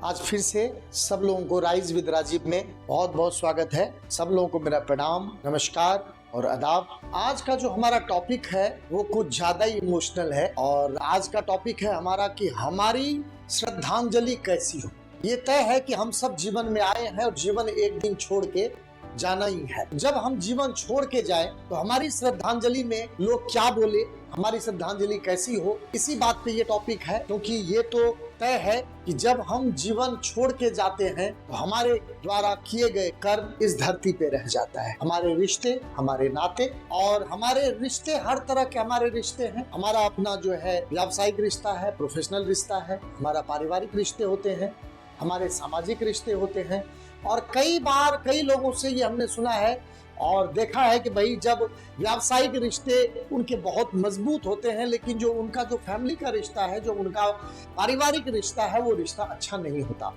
आज फिर से सब लोगों को राइज विद राजीव में बहुत बहुत स्वागत है। सब लोगों को मेरा प्रणाम, नमस्कार और आदाब। आज का जो हमारा टॉपिक है वो कुछ ज्यादा ही इमोशनल है और आज का टॉपिक है हमारा कि हमारी श्रद्धांजलि कैसी हो। ये तय है कि हम सब जीवन में आए हैं और जीवन एक दिन छोड़ के जाना ही है। जब हम जीवन छोड़ के जाए तो हमारी श्रद्धांजलि में लोग क्या बोले, हमारी श्रद्धांजलि कैसी हो, इसी बात पे ये टॉपिक है। क्योंकि ये तो तय है कि जब हम जीवन छोड़ के जाते हैं तो हमारे द्वारा किए गए कर्म इस धरती पे रह जाता है। हमारे रिश्ते, हमारे नाते और हमारे रिश्ते हर तरह के हमारे रिश्ते हैं। हमारा अपना जो है व्यावसायिक रिश्ता है, प्रोफेशनल रिश्ता है, हमारा पारिवारिक रिश्ते होते हैं, हमारे सामाजिक रिश्ते होते हैं। और कई बार कई लोगों से ये हमने सुना है और देखा है कि भाई जब व्यावसायिक रिश्ते उनके बहुत मजबूत होते हैं लेकिन जो उनका जो फैमिली का रिश्ता है, जो उनका पारिवारिक रिश्ता है, वो रिश्ता अच्छा नहीं होता।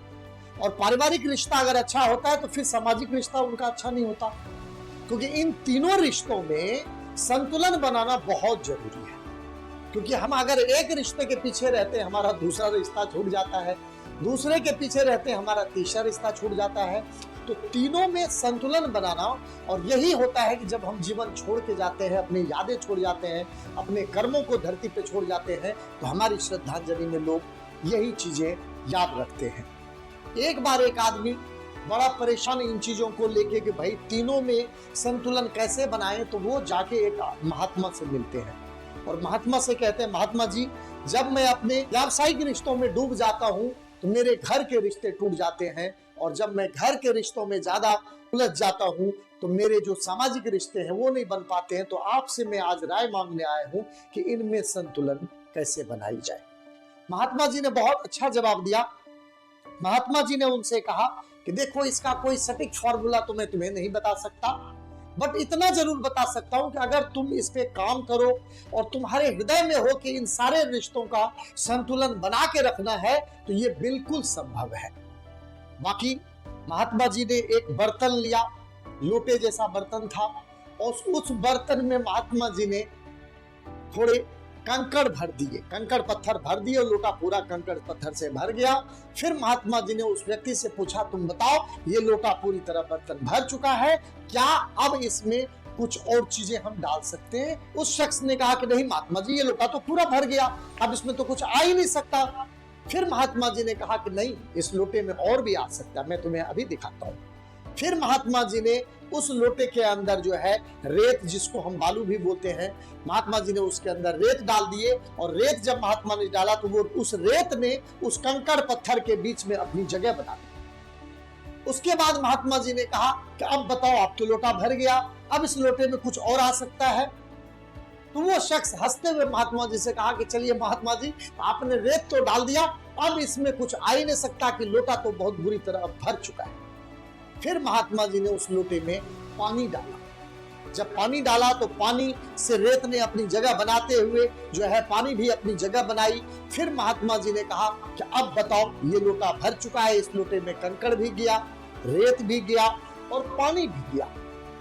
और पारिवारिक रिश्ता अगर अच्छा होता है तो फिर सामाजिक रिश्ता उनका अच्छा नहीं होता। क्योंकि इन तीनों रिश्तों में संतुलन बनाना बहुत जरूरी है। क्योंकि हम अगर एक रिश्ते के पीछे रहते हैं हमारा दूसरा रिश्ता छूट जाता है, दूसरे के पीछे रहते हैं हमारा तीसरा रिश्ता छूट जाता है। तो तीनों में संतुलन बनाना, और यही होता है कि जब हम जीवन छोड़ के जाते हैं, अपनी यादें छोड़ जाते हैं, अपने कर्मों को धरती पे छोड़ जाते हैं, तो हमारी श्रद्धांजलि में लोग यही चीजें याद रखते हैं। एक बार एक आदमी बड़ा परेशान इन चीजों को लेके कि भाई तीनों में संतुलन कैसे बनाएं, तो वो जाके एक महात्मा से मिलते हैं और महात्मा से कहते हैं, महात्मा जी जब मैं अपने व्यावसायिक रिश्तों में डूब जाता हूँ तो मेरे घर के रिश्ते टूट जाते हैं, और जब मैं घर के रिश्तों में ज्यादा उलझ जाता हूँ तो मेरे जो सामाजिक रिश्ते हैं वो नहीं बन पाते हैं। तो आपसे मैं आज राय मांगने आया हूँ कि इनमें संतुलन कैसे बनाई जाए। महात्मा जी ने बहुत अच्छा जवाब दिया। महात्मा जी ने उनसे कहा कि देखो, इसका कोई सटीक फॉर्मूला तो मैं तुम्हें नहीं बता सकता, बट इतना जरूर बता सकता हूं कि अगर तुम इस पे काम करो और तुम्हारे हृदय में हो कि इन सारे रिश्तों का संतुलन बना के रखना है तो ये बिल्कुल संभव है। बाकी महात्मा जी ने एक बर्तन लिया, लोटे जैसा बर्तन था, और उस बर्तन में महात्मा जी ने थोड़े कंकड़ भर दिए, कंकड़ पत्थर भर दिए, लोटा पूरा कंकड़ पत्थर से भर गया। फिर महात्मा जी ने उस व्यक्ति से पूछा, तुम बताओ ये लोटा पूरी तरह बर्तन भर चुका है, क्या अब इसमें कुछ और चीजें हम डाल सकते हैं? उस शख्स ने कहा कि नहीं महात्मा जी, ये लोटा तो पूरा भर गया, अब इसमें तो कुछ आ ही नहीं सकता। फिर महात्मा जी ने कहा कि नहीं, इस लोटे में और भी आ सकता है, मैं तुम्हें अभी दिखाता हूँ। फिर महात्मा जी ने उस लोटे के अंदर जो है रेत, जिसको हम बालू भी बोलते हैं, महात्मा जी ने उसके अंदर रेत डाल दिए, और रेत जब महात्मा ने डाला तो वो उस रेत ने उस कंकड़ पत्थर के बीच में अपनी जगह बना दी। उसके बाद महात्मा जी ने कहा कि अब बताओ, अब तो लोटा भर गया, अब इस लोटे में कुछ और आ सकता है? तो वो शख्स हंसते हुए महात्मा जी से कहा कि चलिए महात्मा जी, आपने रेत तो डाल दिया, अब इसमें कुछ आ ही नहीं सकता कि लोटा तो बहुत बुरी तरह भर चुका है। फिर महात्मा जी ने उस लोटे में पानी डाला। जब पानी डाला तो पानी से रेत ने अपनी जगह बनाते हुए जो है पानी भी अपनी जगह बनाई। फिर महात्मा जी ने कहा कि अब बताओ, ये लोटा भर चुका है, इस लोटे में कंकड़ भी गया, रेत भी गया और पानी भी गया।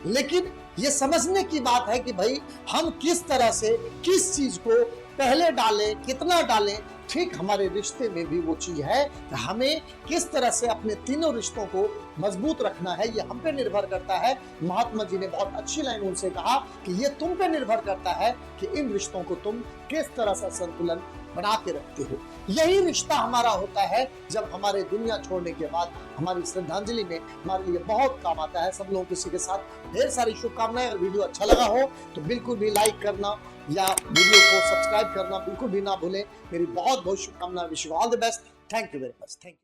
लेकिन ये समझने की बात है कि भाई हम किस तरह से किस चीज को पहले डालें, कितना डालें। ठीक हमारे रिश्ते में भी वो चीज है कि हमें किस तरह से अपने तीनों रिश्तों को मजबूत रखना है, ये हम पे निर्भर करता है। महात्मा जी ने बहुत अच्छी लाइन उनसे कहा कि ये तुम पे निर्भर करता है कि इन रिश्तों को तुम किस तरह से संतुलन बना के रखते हो। यही रिश्ता हमारा होता है जब हमारे दुनिया छोड़ने के बाद हमारी श्रद्धांजलि में हमारे लिए बहुत काम आता है। सब लोगों किसी के साथ ढेर सारी शुभकामनाएं। और वीडियो अच्छा लगा हो तो बिल्कुल भी लाइक करना या वीडियो को सब्सक्राइब करना बिल्कुल भी ना भूलें। मेरी बहुत बहुत शुभकामनाएं। Wish you all the best. Thank you very much. Thank you.